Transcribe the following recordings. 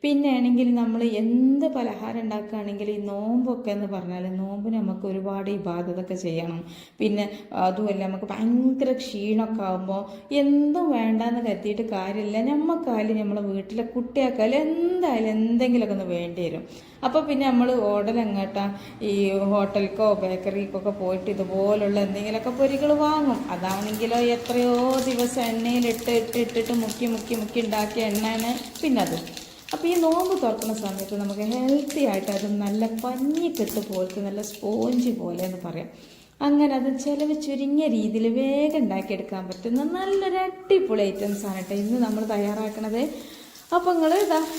പിന്നെ ആണെങ്കിൽ നമ്മൾ എന്ത് പലഹാരം ഉണ്ടാക്കുകയാണെങ്കിൽ ഈ നോമ്പൊക്കെ എന്ന് പറഞ്ഞാൽ നോമ്പ് നമുക്ക് ഒരുപാട് ഇബാദത്തൊക്കെ ചെയ്യണം. പിന്നെ അതുമല്ല നമുക്ക് ഭയങ്കര ക്ഷീണമൊക്കെ ആകുമ്പോൾ എന്തും വേണ്ടാന്ന് കരുതിയിട്ട് കാര്യമില്ല. നമ്മക്കായാലും നമ്മളെ വീട്ടിലെ കുട്ടിയാക്കായാലും എന്തായാലും എന്തെങ്കിലുമൊക്കെ ഒന്ന് വേണ്ടി വരും. അപ്പോൾ പിന്നെ നമ്മൾ ഓർഡർ എങ്ങോട്ടാ ഈ ഹോട്ടലിക്കോ ബേക്കറിക്കൊക്കെ പോയിട്ട് ഇതുപോലുള്ള എന്തെങ്കിലുമൊക്കെ പൊരികൾ വാങ്ങും. അതാണെങ്കിലോ എത്രയോ ദിവസം എണ്ണയിലിട്ടിട്ട് മുക്കി ഉണ്ടാക്കിയ എണ്ണയാണ് പിന്നെ അത്. അപ്പോൾ ഈ നോമ്പ് തുറക്കുന്ന സമയത്ത് നമുക്ക് ഹെൽത്തി ആയിട്ട് അത് നല്ല പഞ്ഞിക്കെട്ട് പോലത്തെ നല്ല സ്പോഞ്ച് പോലെ എന്ന് പറയാം. അങ്ങനെ അത് ചിലവ് ചുരുങ്ങിയ രീതിയിൽ വേഗം ഉണ്ടാക്കിയെടുക്കാൻ പറ്റുന്ന നല്ലൊരു അടിപൊളി ഐറ്റംസാണ് കേട്ടോ ഇന്ന് നമ്മൾ തയ്യാറാക്കണത്. അപ്പോൾ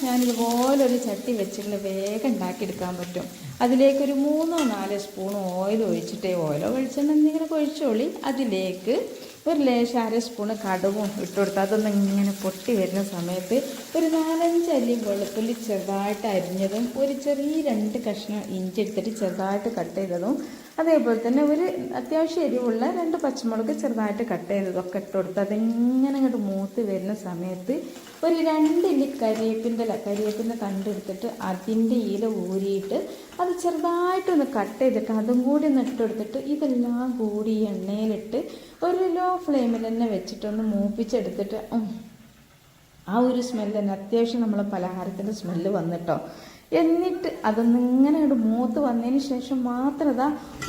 ഞാനിതുപോലൊരു ചട്ടി വെച്ചിട്ട് വേഗം ഉണ്ടാക്കിയെടുക്കാൻ പറ്റും. അതിലേക്കൊരു 3-4 സ്പൂൺ ഓയിൽ ഒഴിച്ചിട്ടേ, ഓയിലോ വെളിച്ചെണ്ണ എന്തെങ്കിലും ഒഴിച്ചോളി. അതിലേക്ക് ഒരു ലേശം 1/2 സ്പൂണ് കടുവും ഇട്ട് കൊടുത്ത് അതൊന്ന് ഇങ്ങനെ പൊട്ടി വരുന്ന സമയത്ത് ഒരു 4-5 അല്ലി വെളുത്തുള്ളി ചെറുതായിട്ട് അരിഞ്ഞതും ഒരു ചെറിയ 2 കഷ്ണം ഇഞ്ചി എടുത്തിട്ട് ചെറുതായിട്ട് കട്ട് ചെയ്തതും അതേപോലെ തന്നെ ഒരു അത്യാവശ്യം എരിവുള്ള 2 പച്ചമുളക് ചെറുതായിട്ട് കട്ട് ചെയ്തതൊക്കെ ഇട്ട് കൊടുത്ത് അതിങ്ങനെ അങ്ങോട്ട് മൂത്ത് വരുന്ന സമയത്ത് ഒരു 2 ഇല്ലി കരിവേപ്പിൻ്റെ തണ്ടെടുത്തിട്ട് അതിൻ്റെ ഇല ഊരിയിട്ട് അത് ചെറുതായിട്ടൊന്ന് കട്ട് ചെയ്തിട്ട് അതും കൂടി ഒന്ന് ഇട്ട് കൊടുത്തിട്ട് ഇതെല്ലാം കൂടി എണ്ണയിലിട്ട് ഒരു ലോ ഫ്ലെയിമിൽ തന്നെ വെച്ചിട്ടൊന്ന് മൂപ്പിച്ചെടുത്തിട്ട് ആ ഒരു സ്മെല്ല് തന്നെ അത്യാവശ്യം നമ്മളെ പലഹാരത്തിൻ്റെ സ്മെല്ല് വന്നിട്ടോ. എന്നിട്ട് അതൊന്നിങ്ങനെ മൂത്ത് വന്നതിന് ശേഷം മാത്രം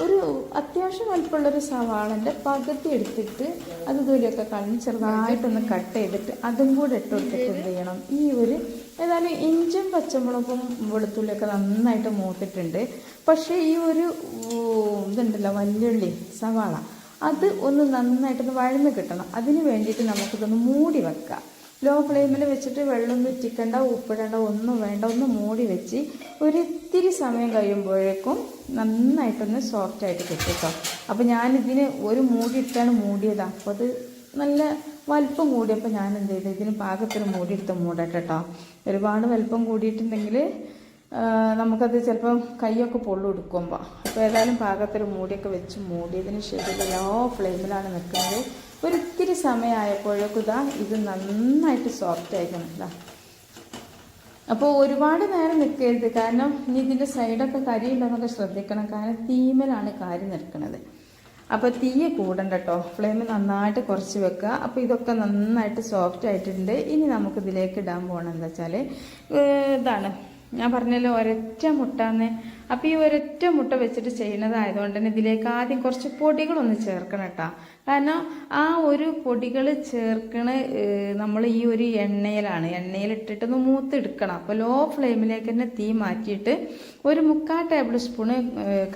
ഒരു അത്യാവശ്യം വലിപ്പമുള്ളൊരു സവാളൻ്റെ പകുതി എടുത്തിട്ട് അത് ദൂരെയൊക്കെ കളഞ്ഞ് ചെറുതായിട്ടൊന്ന് കട്ട് ചെയ്തിട്ട് അതും കൂടെ ഇട്ട് കൊടുത്തിട്ട് എന്ത് ചെയ്യണം, ഈ ഒരു ഏതായാലും ഇഞ്ചും പച്ചമുളകും വെളുത്തുള്ളിയൊക്കെ നന്നായിട്ട് മൂത്തിട്ടുണ്ട്. പക്ഷേ ഈ ഒരു ഇതുണ്ടല്ലോ വലിയുള്ളി സവാള അത് ഒന്ന് നന്നായിട്ടൊന്ന് വഴന്ന് കിട്ടണം. അതിന് വേണ്ടിയിട്ട് നമുക്കിതൊന്ന് മൂടി വെക്കാം. ലോ ഫ്ലെയിമിൽ വെച്ചിട്ട് വെള്ളം ഉറ്റിക്കണ്ട, ഉപ്പിടണ്ട, ഒന്നും വേണ്ട, ഒന്ന് മൂടി വെച്ച് ഒരിത്തിരി സമയം കഴിയുമ്പോഴേക്കും നന്നായിട്ടൊന്ന് സോഫ്റ്റായിട്ട് കിട്ടും. അപ്പോൾ ഞാനിതിന് ഒരു മൂടി ഇട്ടാണ് മൂടിയതാണ്. അപ്പോൾ അത് നല്ല വലിപ്പം കൂടിയപ്പോൾ ഞാൻ എന്ത് ചെയ്തു, ഇതിന് പാകത്തിന് മൂടിയെടുത്ത് മൂടട്ടെ കേട്ടോ. ഒരുപാട് വലിപ്പം കൂടിയിട്ടുണ്ടെങ്കിൽ നമുക്കത് ചിലപ്പം കൈയൊക്കെ പൊള്ളുടുക്കുമ്പോൾ. അപ്പോൾ ഏതായാലും പാകത്തിന് മൂടിയൊക്കെ വെച്ച് മൂടിയതിന് ശേഷം ലോ ഫ്ലെയിമിലാണ് നിൽക്കുന്നത്. ഒരിത്തിരി സമയമായപ്പോഴേക്കും ഇത് നന്നായിട്ട് സോഫ്റ്റ് ആയിരിക്കണം. അപ്പോൾ ഒരുപാട് നേരം നിൽക്കരുത്, കാരണം ഇനി ഇതിൻ്റെ സൈഡൊക്കെ കരിയുണ്ടെന്നൊക്കെ ശ്രദ്ധിക്കണം, കാരണം തീമലാണ് കാരി നിൽക്കുന്നത്. അപ്പോൾ തീയെ കൂടണ്ട കേട്ടോ, ഫ്ലെയിം നന്നായിട്ട് കുറച്ച് വെക്കുക. അപ്പോൾ ഇതൊക്കെ നന്നായിട്ട് സോഫ്റ്റ് ആയിട്ടുണ്ട്. ഇനി നമുക്കിതിലേക്ക് ഇടാൻ പോകണം എന്താ വെച്ചാൽ ഇതാണ് ഞാൻ പറഞ്ഞല്ലോ ഒരൊറ്റ മുട്ടാന്ന്. അപ്പോൾ ഈ ഒരൊറ്റ മുട്ട വെച്ചിട്ട് ചെയ്യുന്നതായതുകൊണ്ട് തന്നെ ഇതിലേക്ക് ആദ്യം കുറച്ച് പൊടികളൊന്ന് ചേർക്കണം കേട്ടോ. കാരണം ആ ഒരു പൊടികൾ ചേർക്കണ നമ്മൾ ഈ ഒരു എണ്ണയിലിട്ടിട്ടൊന്ന് മൂത്തെടുക്കണം. അപ്പോൾ ലോ ഫ്ലെയിമിലേക്ക് തന്നെ തീ മാറ്റിയിട്ട് ഒരു 3/4 ടേബിൾ സ്പൂണ്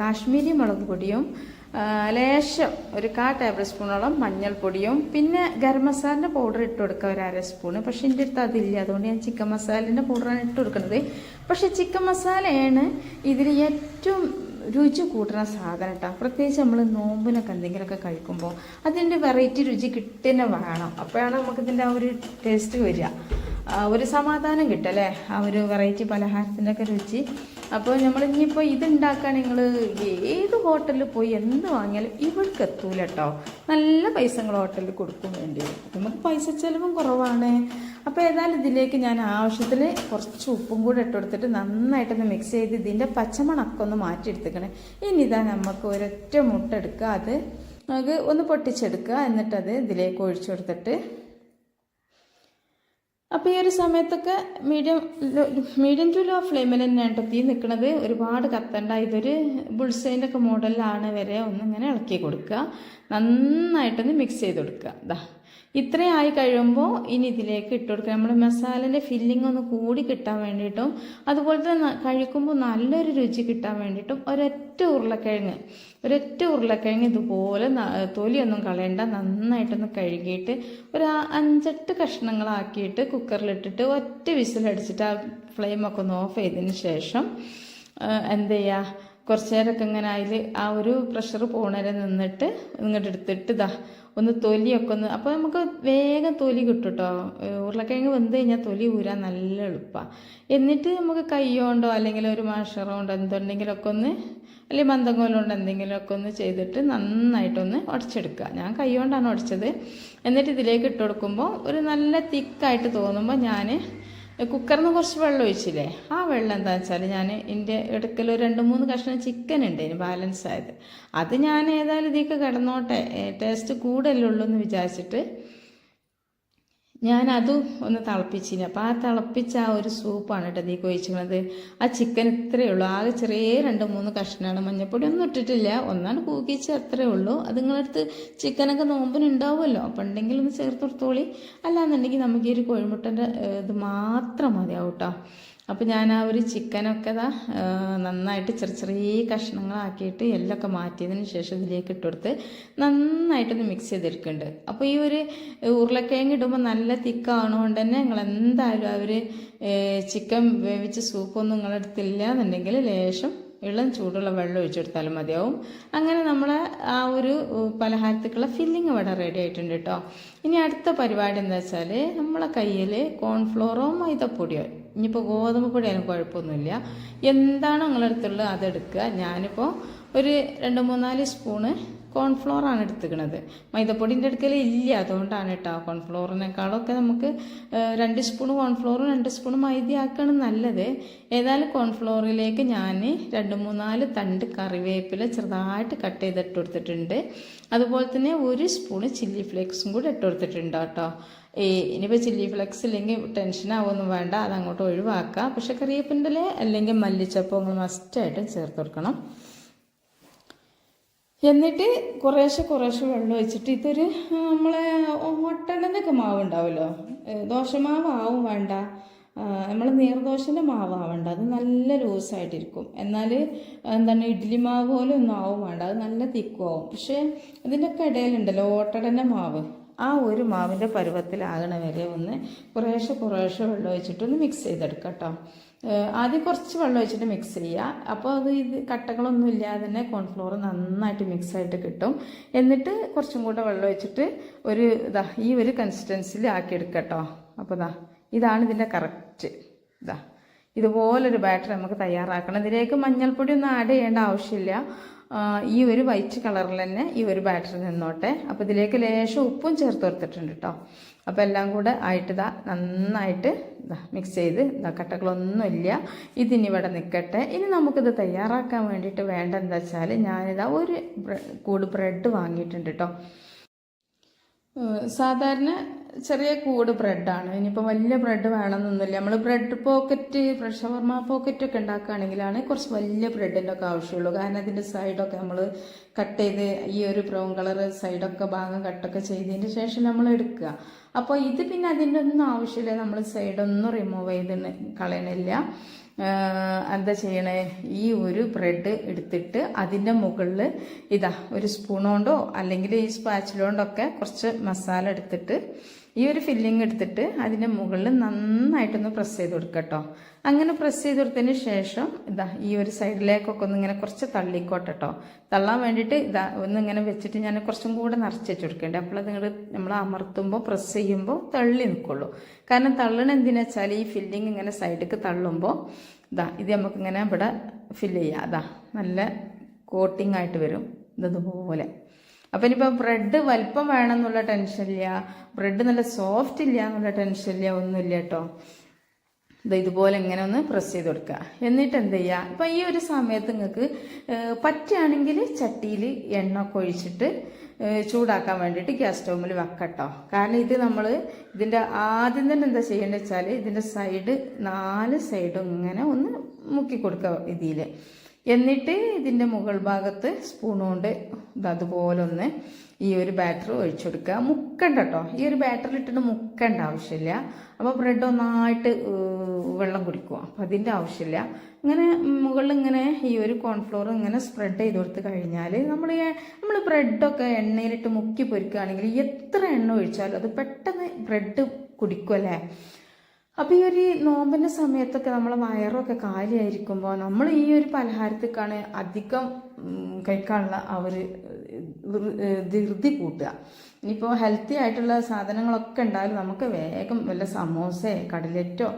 കാശ്മീരി മുളക് പൊടിയും ലേശം ഒരു 1/4 ടേബിൾ സ്പൂണോളം മഞ്ഞൾപ്പൊടിയും പിന്നെ ഗരം മസാലൻ്റെ പൗഡർ ഇട്ട് കൊടുക്കുക ഒരു 1/2 സ്പൂണ്. പക്ഷേ എൻ്റെ അടുത്ത് അതില്ല, അതുകൊണ്ട് ഞാൻ ചിക്കൻ മസാലേൻ്റെ പൗഡറാണ് ഇട്ട് കൊടുക്കുന്നത്. പക്ഷേ ചിക്കൻ മസാലയാണ് ഇതിൽ ഏറ്റവും രുചി കൂട്ടുന്ന സാധനം കേട്ടോ. പ്രത്യേകിച്ച് നമ്മൾ നോമ്പിനൊക്കെ എന്തെങ്കിലുമൊക്കെ കഴിക്കുമ്പോൾ അതിൻ്റെ വെറൈറ്റി രുചി കിട്ടുന്ന വേണം. അപ്പോഴാണ് നമുക്കിതിൻ്റെ ആ ഒരു ടേസ്റ്റ് വരിക, ഒരു സമാധാനം കിട്ടും അല്ലേ, ആ ഒരു വെറൈറ്റി പലഹാരത്തിൻ്റെ ഒക്കെ രുചി. അപ്പോൾ നമ്മൾ ഇനിയിപ്പോൾ ഇതുണ്ടാക്കാൻ നിങ്ങൾ ഏത് ഹോട്ടലിൽ പോയി എന്ത് വാങ്ങിയാലും ഇവിടേക്ക് എത്തൂല കേട്ടോ. നല്ല പൈസ നിങ്ങൾ ഹോട്ടലിൽ കൊടുക്കും വേണ്ടി വരും. നമുക്ക് പൈസ ചിലവും കുറവാണ്. അപ്പോൾ ഏതായാലും ഇതിലേക്ക് ഞാൻ ആവശ്യത്തിന് കുറച്ച് ഉപ്പും കൂടെ ഇട്ട് കൊടുത്തിട്ട് നന്നായിട്ടൊന്ന് മിക്സ് ചെയ്ത് ഇതിൻ്റെ പച്ചമണൊക്കെ ഒന്ന് മാറ്റിയെടുത്തേക്കണേ. ഇനി ഇതാ നമുക്ക് ഒരൊറ്റ മുട്ട എടുക്കുക, അത് നമുക്ക് ഒന്ന് പൊട്ടിച്ചെടുക്കുക, എന്നിട്ടത് ഇതിലേക്ക് ഒഴിച്ചു കൊടുത്തിട്ട് അപ്പോൾ ഈ ഒരു സമയത്തൊക്കെ മീഡിയം ടു ലോ ഫ്ലെയിമിൽ തന്നെയാണ് തീ നിൽക്കുന്നത്. ഒരുപാട് കത്തണ്ട. ഇതൊരു ബുൾസൈൻ്റെ ഒക്കെ മോഡലിലാണ് വരെ ഒന്നിങ്ങനെ ഇളക്കി കൊടുക്കുക, നന്നായിട്ടൊന്ന് മിക്സ് ചെയ്ത് കൊടുക്കുക. ഇത്രയും ആയി കഴിയുമ്പോൾ ഇനി ഇതിലേക്ക് ഇട്ട് കൊടുക്കുക. നമ്മൾ മസാലേൻ്റെ ഫില്ലിംഗ് ഒന്ന് കൂടി കിട്ടാൻ വേണ്ടിയിട്ടും അതുപോലെ തന്നെ കഴിക്കുമ്പോൾ നല്ലൊരു രുചി കിട്ടാൻ വേണ്ടിയിട്ടും ഒരൊറ്റ ഉരുളക്കിഴങ്ങ് ഇതുപോലെ തൊലിയൊന്നും കളയണ്ട, നന്നായിട്ടൊന്ന് കഴുകിയിട്ട് ഒരു 5-8 കഷ്ണങ്ങളാക്കിയിട്ട് കുക്കറിലിട്ടിട്ട് ഒറ്റ വിസിലടിച്ചിട്ട് ആ ഫ്ലെയിമൊക്കെ ഒന്ന് ഓഫ് ചെയ്തതിന് ശേഷം എന്ത് ചെയ്യുക, കുറച്ച് നേരമൊക്കെ ഇങ്ങനെ അതിൽ ആ ഒരു പ്രഷർ പോണവരെ നിന്നിട്ട് ഇങ്ങോട്ട് എടുത്തിട്ട് ഒന്ന് തൊലിയൊക്കെ ഒന്ന്, അപ്പോൾ നമുക്ക് വേഗം തൊലി കിട്ടും കേട്ടോ. ഉരുളക്കിഴങ്ങ് വെന്ത് കഴിഞ്ഞാൽ തൊലി ഊരാൻ നല്ല എളുപ്പമാണ്. എന്നിട്ട് നമുക്ക് കൈ കൊണ്ടോ അല്ലെങ്കിൽ ഒരു മാഷറോ കൊണ്ടോ എന്തുണ്ടെങ്കിലൊക്കെ ഒന്ന്, അല്ലെങ്കിൽ മന്ദങ്കോലം കൊണ്ട് എന്തെങ്കിലുമൊക്കെ ഒന്ന് ചെയ്തിട്ട് നന്നായിട്ടൊന്ന് ഉടച്ചെടുക്കുക. ഞാൻ കൈ കൊണ്ടാണ് ഉടച്ചത്. എന്നിട്ട് ഇതിലേക്ക് ഇട്ട് കൊടുക്കുമ്പോൾ ഒരു നല്ല തിക്കായിട്ട് തോന്നുമ്പോൾ ഞാൻ കുക്കറിൽ നിന്ന് കുറച്ച് വെള്ളം ഒഴിച്ചില്ലേ, ആ വെള്ളം എന്താ വെച്ചാൽ ഞാൻ എൻ്റെ എടുക്കൽ ഒരു 2-3 കഷ്ണം ചിക്കൻ ഉണ്ട് ഇതിന് ബാലൻസ് ആയത്. അത് ഞാൻ ഏതായാലും ഇതിലേക്ക് കിടന്നോട്ടെ, ടേസ്റ്റ് കൂടുതലേ ഉള്ളൂ എന്ന് വിചാരിച്ചിട്ട് ഞാനതും ഒന്ന് തിളപ്പിച്ചിന്. അപ്പോൾ ആ തിളപ്പിച്ച ആ ഒരു സൂപ്പാണ് കേട്ടോ ഇതിലേക്ക് ഒഴിച്ചിരുന്നത്. ആ ചിക്കൻ ഇത്രയേ ഉള്ളൂ, ആകെ ചെറിയ 2-3 കഷ്ണമാണ്, മഞ്ഞൾപ്പൊടി ഒന്നും ഇട്ടിട്ടില്ല, ഒന്നാണ് കൂക്കിച്ച് അത്രയേ ഉള്ളൂ. അത് നിങ്ങളടുത്ത് ചിക്കനൊക്കെ നോമ്പിനുണ്ടാവുമല്ലോ, അപ്പോൾ ഉണ്ടെങ്കിൽ ഒന്ന് ചേർത്ത് കൊടുത്തോളി. അല്ലാന്നുണ്ടെങ്കിൽ നമുക്ക് ഈ ഒരു കോഴിമുട്ടൻ്റെ ഇത് മാത്രം മതിയാവും കേട്ടോ. അപ്പോൾ ഞാൻ ആ ഒരു ചിക്കനൊക്കെ നന്നായിട്ട് ചെറിയ കഷ്ണങ്ങളാക്കിയിട്ട് എല്ലൊക്കെ മാറ്റിയതിന് ശേഷം ഇതിലേക്ക് ഇട്ടുകൊടുത്ത് നന്നായിട്ടൊന്ന് മിക്സ് ചെയ്തെടുക്കുന്നുണ്ട്. അപ്പോൾ ഈ ഒരു ഉരുളക്കിഴങ്ങ് ഇടുമ്പോൾ നല്ല തിക്കാണുകൊണ്ട് തന്നെ നിങ്ങൾ എന്തായാലും ആ ഒരു ചിക്കൻ വേവിച്ച സൂപ്പൊന്നും നിങ്ങളെടുത്തില്ല എന്നുണ്ടെങ്കിൽ ലേശം ഇളം ചൂടുള്ള വെള്ളം ഒഴിച്ചെടുത്താലും മതിയാവും. അങ്ങനെ നമ്മളെ ആ ഒരു പലഹാരത്തേക്കുള്ള ഫില്ലിങ് ഇവിടെ റെഡി ആയിട്ടുണ്ട് കേട്ടോ. ഇനി അടുത്ത പരിപാടി എന്താ വെച്ചാൽ നമ്മളെ കയ്യിൽ കോൺഫ്ലോറോ മൈദപ്പൊടിയോ ഇനിയിപ്പോൾ ഗോതമ്പ് പൊടിയാലും കുഴപ്പമൊന്നുമില്ല, എന്താണോ നിങ്ങളടുത്തുള്ളത് അതെടുക്കുക. ഞാനിപ്പോൾ ഒരു 2-3-4 സ്പൂണ് കോൺഫ്ലോറാണ് എടുത്തുക്കണത്. മൈദപ്പൊടിൻ്റെ അടുക്കൽ ഇല്ല, അതുകൊണ്ടാണ് കേട്ടോ. കോൺഫ്ലോറിനേക്കാളൊക്കെ നമുക്ക് 2 സ്പൂൺ കോൺഫ്ലോറും 2 സ്പൂൺ മൈദയാക്കാണ് നല്ലത്. ഏതായാലും കോൺഫ്ലോറിലേക്ക് ഞാൻ 2-3-4 തണ്ട് കറിവേപ്പില ചെറുതായിട്ട് കട്ട് ചെയ്തിട്ട് കൊടുത്തിട്ടുണ്ട്. അതുപോലെ തന്നെ 1 സ്പൂണ് ചില്ലി ഫ്ലേക്സും കൂടി ഇട്ട് കൊടുത്തിട്ടുണ്ട് കേട്ടോ. ഇനിയിപ്പോൾ ചില്ലി ഫ്ലേക്സ് ഇല്ലെങ്കിൽ ടെൻഷനാവൊന്നും വേണ്ട, അതങ്ങോട്ട് ഒഴിവാക്കുക. പക്ഷെ കറിവേപ്പിൻ്റെ അല്ലെങ്കിൽ മല്ലിച്ചപ്പ് നിങ്ങൾ മസ്റ്റായിട്ടും ചേർത്ത് കൊടുക്കണം. എന്നിട്ട് കുറേശ്ശെ വെള്ളം ഒഴിച്ചിട്ട് ഇതൊരു നമ്മളെ ഒട്ടടനൊക്കെ മാവ് ഉണ്ടാവുമല്ലോ, ദോശമാവാവും വേണ്ട, നമ്മൾ നീർദോശൻ്റെ മാവാവണ്ട, അത് നല്ല ലൂസായിട്ടിരിക്കും. എന്നാൽ എന്താണ് ഇഡ്ഡലി മാവ് പോലെ ഒന്നും ആവും വേണ്ട, അത് നല്ല തിക്കുമാവും. പക്ഷേ ഇതിൻ്റെയൊക്കെ ഇടയിലുണ്ടല്ലോ ഓട്ടടൻ്റെ മാവ്, ആ ഒരു മാവിൻ്റെ പരുവത്തിലാകണ വരെ ഒന്ന് കുറേശ്ശെ വെള്ളം ഒഴിച്ചിട്ടൊന്ന് മിക്സ് ചെയ്തെടുക്കാം കേട്ടോ. ആദ്യം കുറച്ച് വെള്ളം ഒഴിച്ചിട്ട് മിക്സ് ചെയ്യുക. അപ്പോൾ അത് കട്ടകളൊന്നും ഇല്ലാതെ തന്നെ കോൺഫ്ലോർ നന്നായിട്ട് മിക്സായിട്ട് കിട്ടും. എന്നിട്ട് കുറച്ചും കൂടെ വെള്ളം ഒഴിച്ചിട്ട് ഈ ഒരു കൺസിസ്റ്റൻസിൽ ആക്കിയെടുക്കുക കേട്ടോ. അപ്പോൾ ഇതാണ് ഇതിൻ്റെ കറക്റ്റ്. ഇതുപോലൊരു ബാറ്റർ നമുക്ക് തയ്യാറാക്കണം. ഇതിലേക്ക് മഞ്ഞൾപ്പൊടി ഒന്നും ആഡ് ചെയ്യേണ്ട ആവശ്യമില്ല. ഈ ഒരു വൈറ്റ് കളറിൽ തന്നെ ഈ ഒരു ബാറ്റർ നിന്നോട്ടെ. അപ്പോൾ ഇതിലേക്ക് ലേശം ഉപ്പും ചേർത്ത് കൊടുത്തിട്ടുണ്ട് കേട്ടോ. അപ്പോൾ എല്ലാം കൂടെ ആയിട്ട് നന്നായിട്ട് മിക്സ് ചെയ്ത് കട്ടകളൊന്നുമില്ല, ഇതിനി ഇവിടെ നിൽക്കട്ടെ. ഇനി നമുക്കിത് തയ്യാറാക്കാൻ വേണ്ടിയിട്ട് വേണ്ട എന്താ വെച്ചാൽ ഞാനിതാ ഒരു കൂട് ബ്രെഡ് വാങ്ങിയിട്ടുണ്ട് കേട്ടോ. സാധാരണ ചെറിയ കൂട് ബ്രെഡാണ്. ഇനിയിപ്പോൾ വലിയ ബ്രെഡ് വേണമെന്നൊന്നുമില്ല. നമ്മൾ ബ്രെഡ് പോക്കറ്റ്, ഷവർമ പോക്കറ്റൊക്കെ ഉണ്ടാക്കുകയാണെങ്കിലാണ് കുറച്ച് വലിയ ബ്രെഡിൻ്റെ ഒക്കെ ആവശ്യമുള്ളൂ. കാരണം അതിൻ്റെ സൈഡൊക്കെ നമ്മൾ കട്ട് ചെയ്ത് ഈ ഒരു ബ്രൗൺ കളർ സൈഡൊക്കെ ഭാഗം കട്ടൊക്കെ ചെയ്തതിന് ശേഷം നമ്മൾ എടുക്കുക. അപ്പോൾ ഇത് പിന്നെ അതിൻ്റെ ഒന്നും ആവശ്യമില്ല, നമ്മൾ സൈഡൊന്നും റിമൂവ് ചെയ്ത് കളയണില്ല. എന്താ ചെയ്യണേ, ഈ ഒരു ബ്രെഡ് എടുത്തിട്ട് അതിൻ്റെ മുകളിൽ ഒരു സ്പൂൺ കൊണ്ടോ അല്ലെങ്കിൽ ഈ സ്പാച്ചിലോണ്ടൊക്കെ കുറച്ച് മസാല എടുത്തിട്ട് ഈ ഒരു ഫില്ലിങ് എടുത്തിട്ട് അതിൻ്റെ മുകളിൽ നന്നായിട്ടൊന്ന് പ്രസ് ചെയ്ത് കൊടുക്കുക കേട്ടോ. അങ്ങനെ പ്രസ് ചെയ്ത് കൊടുത്തതിന് ശേഷം ഈ ഒരു സൈഡിലേക്കൊക്കെ ഒന്ന് ഇങ്ങനെ കുറച്ച് തള്ളിക്കോട്ടെ കേട്ടോ. തള്ളാൻ വേണ്ടിയിട്ട് ഒന്നിങ്ങനെ വെച്ചിട്ട് ഞാൻ കുറച്ചും കൂടെ നിറച്ച് വെച്ച് കൊടുക്കേണ്ടത്. അപ്പോൾ അത് നമ്മൾ അമർത്തുമ്പോൾ പ്രസ് ചെയ്യുമ്പോൾ തള്ളി നിൽക്കുള്ളൂ. കാരണം തള്ളണ എന്തിനാ വെച്ചാൽ ഈ ഫില്ലിങ് ഇങ്ങനെ സൈഡിലേക്ക് തള്ളുമ്പോൾ ഇത് നമുക്കിങ്ങനെ ഇവിടെ ഫില്ല് ചെയ്യാം. നല്ല കോട്ടിംഗ് ആയിട്ട് വരും ഇതുപോലെ. അപ്പം ഇനിയിപ്പോൾ ബ്രെഡ് വലിപ്പം വേണമെന്നുള്ള ടെൻഷനില്ല, ബ്രെഡ് നല്ല സോഫ്റ്റ് ഇല്ല എന്നുള്ള ടെൻഷനില്ല, ഒന്നുമില്ല കേട്ടോ. ഇതുപോലെ ഇങ്ങനെ ഒന്ന് പ്രസ് ചെയ്ത് കൊടുക്കുക. എന്നിട്ട് എന്ത് ചെയ്യുക, ഇപ്പം ഈ ഒരു സമയത്ത് നിങ്ങൾക്ക് പറ്റുകയാണെങ്കിൽ ചട്ടിയിൽ എണ്ണ ഒക്കെ ഒഴിച്ചിട്ട് ചൂടാക്കാൻ വേണ്ടിയിട്ട് ഗ്യാസ് സ്റ്റൗവിൽ വെക്കട്ടോ. കാരണം ഇത് നമ്മൾ ഇതിൻ്റെ ആദ്യം തന്നെ എന്താ ചെയ്യേണ്ടത് വെച്ചാൽ ഇതിൻ്റെ സൈഡ് 4 സൈഡും ഇങ്ങനെ ഒന്ന് മുക്കി കൊടുക്കുക ഇതിൽ. എന്നിട്ട് ഇതിൻ്റെ മുകൾ ഭാഗത്ത് സ്പൂൺ കൊണ്ട് അതുപോലെ ഒന്ന് ഈ ഒരു ബാറ്റർ ഒഴിച്ചു കൊടുക്കുക. മുക്കണ്ട കേട്ടോ, ഈ ഒരു ബാറ്ററിലിട്ടിട്ട് മുക്കേണ്ട ആവശ്യമില്ല. അപ്പോൾ ബ്രെഡ് ഒന്നായിട്ട് വെള്ളം കുടിക്കും, അപ്പോൾ അതിൻ്റെ ആവശ്യമില്ല. ഇങ്ങനെ മുകളിൽ ഇങ്ങനെ ഈ ഒരു കോൺഫ്ലോർ ഇങ്ങനെ സ്പ്രെഡ് ചെയ്ത് കൊടുത്ത് കഴിഞ്ഞാൽ നമ്മൾ ബ്രെഡൊക്കെ എണ്ണയിലിട്ട് മുക്കി പൊരിക്കുകയാണെങ്കിൽ എത്ര എണ്ണ ഒഴിച്ചാലും അത് പെട്ടെന്ന് ബ്രെഡ് കുടിക്കുമല്ലേ. അപ്പോൾ ഈ ഒരു നോമ്പിൻ്റെ സമയത്തൊക്കെ നമ്മളെ വയറൊക്കെ കാലിയായിരിക്കുമ്പോൾ നമ്മൾ ഈ ഒരു പലഹാരത്തേക്കാണ് അധികം കഴിക്കാനുള്ള ആ ഒരു ധൃതി കൂട്ടുക. ഇനിയിപ്പോൾ ഹെൽത്തി ആയിട്ടുള്ള സാധനങ്ങളൊക്കെ ഉണ്ടായാലും നമുക്ക് വേഗം വല്ല സമോസയോ കടലറ്റോ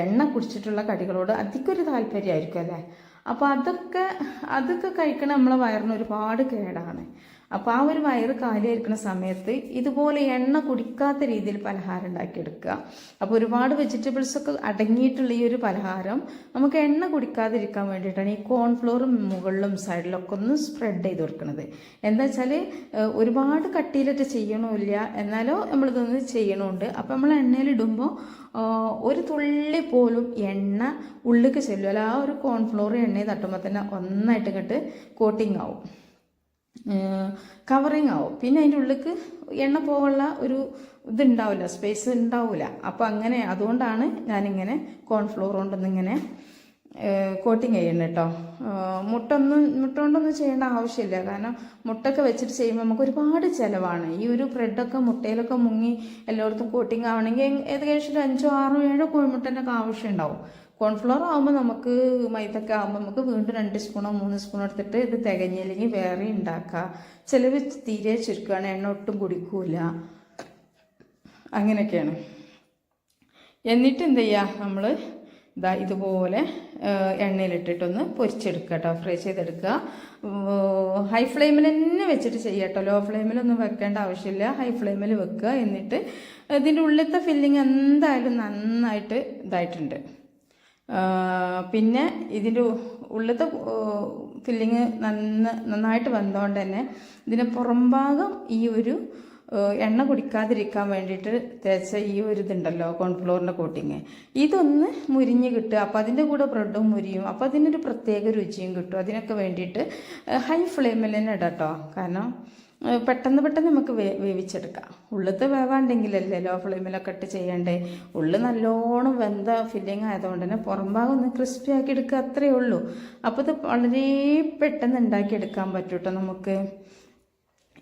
എണ്ണ കുടിച്ചിട്ടുള്ള കടികളോട് അധികം ഒരു താല്പര്യമായിരിക്കും അല്ലേ. അപ്പോൾ അതൊക്കെ കഴിക്കണ നമ്മളെ വയറിന് ഒരുപാട് കേടാണ്. അപ്പോൾ ആ ഒരു വയറ് കാലിയായിരിക്കുന്ന സമയത്ത് ഇതുപോലെ എണ്ണ കുടിക്കാത്ത രീതിയിൽ പലഹാരം ഉണ്ടാക്കിയെടുക്കുക. അപ്പോൾ ഒരുപാട് വെജിറ്റബിൾസൊക്കെ അടങ്ങിയിട്ടുള്ള ഈ ഒരു പലഹാരം നമുക്ക് എണ്ണ കുടിക്കാതിരിക്കാൻ വേണ്ടിയിട്ടാണ് ഈ കോൺഫ്ലോർ മുകളിലും സൈഡിലൊക്കെ ഒന്ന് സ്പ്രെഡ് ചെയ്ത് കൊടുക്കുന്നത്. എന്താ വെച്ചാൽ ഒരുപാട് കട്ടിയിലിട്ട് ചെയ്യണമില്ല, എന്നാലോ നമ്മളിതൊന്ന് ചെയ്യണമുണ്ട്. അപ്പോൾ നമ്മൾ എണ്ണയിലിടുമ്പോൾ ഒരു തുള്ളി പോലും എണ്ണ ഉള്ളിലേക്ക് ചെല്ലുമല്ല. ആ ഒരു കോൺഫ്ലോർ എണ്ണയിൽ തട്ടുമ്പോൾ തന്നെ ഒന്നായിട്ട് ഇങ്ങോട്ട് കോട്ടിങ് ആവും, കവറിങ് ആവും. പിന്നെ അതിൻ്റെ ഉള്ളിലേക്ക് എണ്ണ പോകാനുള്ള ഒരു ഇതുണ്ടാവില്ല, സ്പേസ് ഉണ്ടാവില്ല. അപ്പോൾ അങ്ങനെ അതുകൊണ്ടാണ് ഞാനിങ്ങനെ കോൺഫ്ലോർ കൊണ്ടൊന്നിങ്ങനെ കോട്ടിങ് ചെയ്യണം കേട്ടോ. മുട്ട കൊണ്ടൊന്നും ചെയ്യേണ്ട ആവശ്യമില്ല. കാരണം മുട്ടൊക്കെ വെച്ചിട്ട് ചെയ്യുമ്പോൾ നമുക്ക് ഒരുപാട് ചിലവാണ്. ഈ ഒരു ബ്രെഡൊക്കെ മുട്ടയിലൊക്കെ മുങ്ങി എല്ലായിടത്തും കോട്ടിങ് ആവണമെങ്കിൽ ഏകദേശം 5, 6, 7 കോഴിമുട്ടൻ്റെ ഒക്കെ ആവശ്യം ഉണ്ടാവും. കോൺഫ്ലോർ ആകുമ്പോൾ നമുക്ക് മൈദൊക്കെ ആകുമ്പോൾ നമുക്ക് വീണ്ടും 2 സ്പൂണോ 3 സ്പൂണോ എടുത്തിട്ട് ഇത് തികഞ്ഞില്ലെങ്കിൽ വേറെ ഉണ്ടാക്കുക. ചിലവ് തീരെ ചുരുക്കുകയാണ്, എണ്ണ ഒട്ടും കുടിക്കൂല, അങ്ങനെയൊക്കെയാണ്. എന്നിട്ട് എന്ത് ചെയ്യുക, നമ്മൾ ഇതുപോലെ എണ്ണയിലിട്ടിട്ടൊന്ന് പൊരിച്ചെടുക്കുക കേട്ടോ, ഫ്രൈ ചെയ്തെടുക്കുക. ഹൈ ഫ്ലെയിമിൽ തന്നെ വെച്ചിട്ട് ചെയ്യുക കേട്ടോ, ലോ ഫ്ലെയിമിലൊന്നും വെക്കേണ്ട ആവശ്യമില്ല. ഹൈ ഫ്ലെയിമിൽ വെക്കുക. എന്നിട്ട് ഇതിൻ്റെ ഉള്ളിലത്തെ ഫില്ലിങ് എന്തായാലും നന്നായിട്ട് ഇതായിട്ടുണ്ട്. പിന്നെ ഇതിൻ്റെ ഉള്ളിലത്തെ ഫില്ലിങ് നന്നായിട്ട് വന്നതുകൊണ്ട് തന്നെ ഇതിൻ്റെ പുറംഭാഗം ഈ ഒരു എണ്ണ കുടിക്കാതിരിക്കാൻ വേണ്ടിയിട്ട് തേച്ച ഈ ഒരു ഇതുണ്ടല്ലോ കോൺഫ്ലോറിൻ്റെ കോട്ടിങ്, ഇതൊന്ന് മുരിഞ്ഞ് കിട്ടുക. അപ്പോൾ അതിൻ്റെ കൂടെ ബ്രെഡും മുരിയും, അപ്പോൾ അതിനൊരു പ്രത്യേക രുചിയും കിട്ടും. അതിനൊക്കെ വേണ്ടിയിട്ട് ഹൈ ഫ്ലെയിമിൽ തന്നെ ഇടാം കേട്ടോ. കാരണം പെട്ടെന്ന് നമുക്ക് വേവിച്ചെടുക്കാം. ഉള്ളിലത്തെ വേവാണ്ടെങ്കിലല്ലേ ലോ ഫ്ലെയിമിലൊക്കെ ഇട്ട് ചെയ്യണ്ടേ. ഉള്ളിൽ നല്ലോണം വെന്ത ഫില്ലിങ് ആയതുകൊണ്ട് തന്നെ പുറംഭാഗം ഒന്ന് ക്രിസ്പി ആക്കി എടുക്കുക, അത്രയേ ഉള്ളൂ. അപ്പോൾ ഇത് വളരെ പെട്ടെന്ന് ഉണ്ടാക്കിയെടുക്കാൻ പറ്റും കേട്ടോ നമുക്ക്.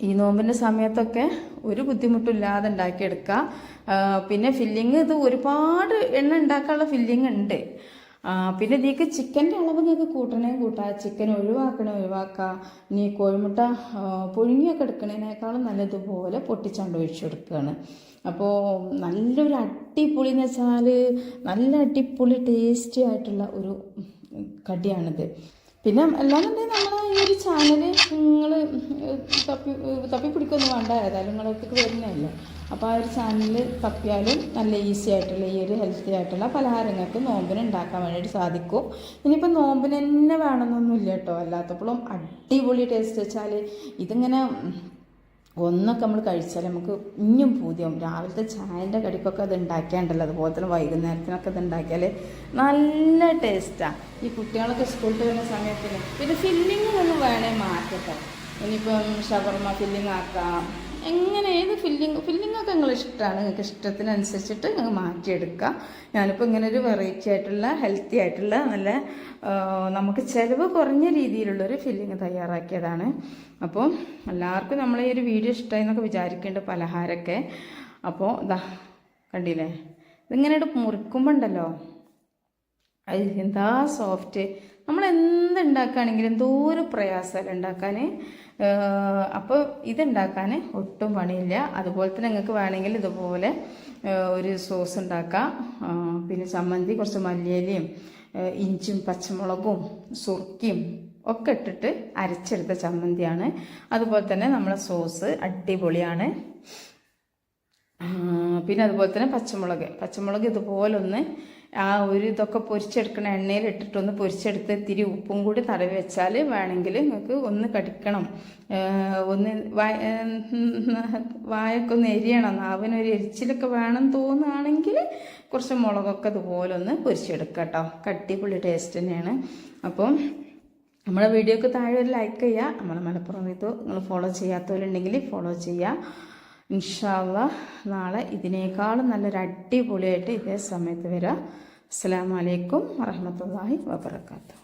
ഈ നോമ്പിൻ്റെ സമയത്തൊക്കെ ഒരു ബുദ്ധിമുട്ടില്ലാതെ ഉണ്ടാക്കിയെടുക്കുക. പിന്നെ ഫില്ലിങ് ഇത് ഒരുപാട് എണ്ണ ഉണ്ടാക്കാനുള്ള ഫില്ലിങ് ഉണ്ട്. പിന്നെ ഇതിലേക്ക് ചിക്കൻ്റെ അളവ് നിങ്ങൾക്ക് കൂട്ടാം, ചിക്കൻ ഒഴിവാക്കാം. ഇനി കോഴിമുട്ട പുഴുങ്ങിയൊക്കെ എടുക്കണതിനേക്കാളും നല്ലതുപോലെ പൊട്ടിച്ചണ്ട് ഒഴിച്ചു കൊടുക്കുകയാണ്. അപ്പോൾ നല്ലൊരു അടിപൊളി എന്ന് വെച്ചാൽ നല്ല അടിപൊളി ടേസ്റ്റി ആയിട്ടുള്ള ഒരു കടിയാണിത്. പിന്നെ അല്ലാന്നുണ്ടെങ്കിൽ നമ്മളെ ഈ ഒരു ചാനൽ നിങ്ങൾ തപ്പി പിടിക്കൊന്നും വേണ്ട, ഏതായാലും നിങ്ങളടുത്തേക്ക് വരുന്നതല്ലേ. അപ്പോൾ ആ ഒരു ചാനൽ തപ്പിയാലും നല്ല ഈസി ആയിട്ടുള്ള ഈ ഒരു ഹെൽത്തി ആയിട്ടുള്ള പലഹാരങ്ങൾക്ക് നോമ്പിന് ഉണ്ടാക്കാൻ വേണ്ടിയിട്ട് സാധിക്കും. ഇനിയിപ്പോൾ നോമ്പിന് തന്നെ വേണമെന്നൊന്നുമില്ല കേട്ടോ, അല്ലാത്തപ്പോഴും അടിപൊളി ടേസ്റ്റ് വെച്ചാൽ ഇതിങ്ങനെ ഒന്നൊക്കെ നമ്മൾ കഴിച്ചാൽ നമുക്ക് ഇനിയും പൂതിയാവും. രാവിലത്തെ ചായൻ്റെ കടിക്കൊക്കെ അത് ഉണ്ടാക്കിയാണ്ടല്ലോ, അതുപോലെ തന്നെ വൈകുന്നേരത്തിനൊക്കെ ഇത് ഉണ്ടാക്കിയാൽ നല്ല ടേസ്റ്റാണ്. ഈ കുട്ടികളൊക്കെ സ്കൂളിൽ വരുന്ന സമയത്തിന്. പിന്നെ ഫില്ലിങ്ങൊന്നും വേണേൽ മാറ്റട്ടോ. ഇനിയിപ്പം ഷവർമ ഫില്ലിങ് ആക്കാം, എങ്ങനെ ഏത് ഫില്ലിങ്ങൊക്കെ നിങ്ങൾ ഇഷ്ടമാണ്, നിങ്ങൾക്ക് ഇഷ്ടത്തിനനുസരിച്ചിട്ട് നിങ്ങൾ മാറ്റിയെടുക്കുക. ഞാനിപ്പോൾ ഇങ്ങനെ ഒരു വെറൈറ്റി ആയിട്ടുള്ള ഹെൽത്തി ആയിട്ടുള്ള നല്ല നമുക്ക് ചിലവ് കുറഞ്ഞ രീതിയിലുള്ളൊരു ഫില്ലിങ് തയ്യാറാക്കിയതാണ്. അപ്പോൾ എല്ലാവർക്കും നമ്മളെ ഈ ഒരു വീഡിയോ ഇഷ്ടമായി എന്നൊക്കെ വിചാരിക്കേണ്ട പലഹാരമൊക്കെ. അപ്പോൾ ഇതാ കണ്ടില്ലേ, ഇതിങ്ങനെ മുറിക്കുമ്പോൾ ഉണ്ടല്ലോ അത് എന്താ സോഫ്റ്റ്. നമ്മൾ എന്തുണ്ടാക്കുകയാണെങ്കിലും എന്തോ ഒരു പ്രയാസമല്ല ഉണ്ടാക്കാൻ. അപ്പോൾ ഇതുണ്ടാക്കാൻ ഒട്ടും പണിയില്ല. അതുപോലെ തന്നെ നിങ്ങൾക്ക് വേണമെങ്കിൽ ഇതുപോലെ ഒരു സോസ് ഉണ്ടാക്കാം. പിന്നെ ചമ്മന്തി, കുറച്ച് മല്ലിയിലയും ഇഞ്ചും പച്ചമുളകും സുർക്കയും ഒക്കെ ഇട്ടിട്ട് അരച്ചെടുത്ത ചമ്മന്തിയാണ്. അതുപോലെ തന്നെ നമ്മളെ സോസ് അടിപൊളിയാണ്. പിന്നെ അതുപോലെ തന്നെ പച്ചമുളക് ഇതുപോലെ ഒന്ന് ആ ഒരു ഇതൊക്കെ പൊരിച്ചെടുക്കണ എണ്ണയിൽ ഇട്ടിട്ടൊന്ന് പൊരിച്ചെടുത്ത് ഇത്തിരി ഉപ്പും കൂടി തടവി വെച്ചാൽ വേണമെങ്കിൽ നിങ്ങൾക്ക് ഒന്ന് കടിക്കണം, ഒന്ന് വായൊക്കെ ഒന്ന് എരിയണം, നാവിനൊരു എരിച്ചിലൊക്കെ വേണം തോന്നുകയാണെങ്കിൽ കുറച്ച് മുളകൊക്കെ ഇതുപോലെ ഒന്ന് പൊരിച്ചെടുക്കുക കേട്ടോ. കട്ടിപ്പുള്ളി ടേസ്റ്റ് തന്നെയാണ്. അപ്പം നമ്മളെ വീഡിയോക്ക് താഴെ ഒരു ലൈക്ക് ചെയ്യുക. നമ്മളെ മലപ്പുറം ഇത് നിങ്ങൾ ഫോളോ ചെയ്യാത്തവരുണ്ടെങ്കിൽ ഫോളോ ചെയ്യുക. ഇൻഷാ അല്ലാഹ് നാളെ ഇതിനേക്കാളും നല്ലൊരു അടിപൊളിയായിട്ട് ഇതേ സമയത്ത് വരാം. അസ്സലാമു അലൈക്കും വറഹ്മത്തുള്ളാഹി വബറകാതുഹു.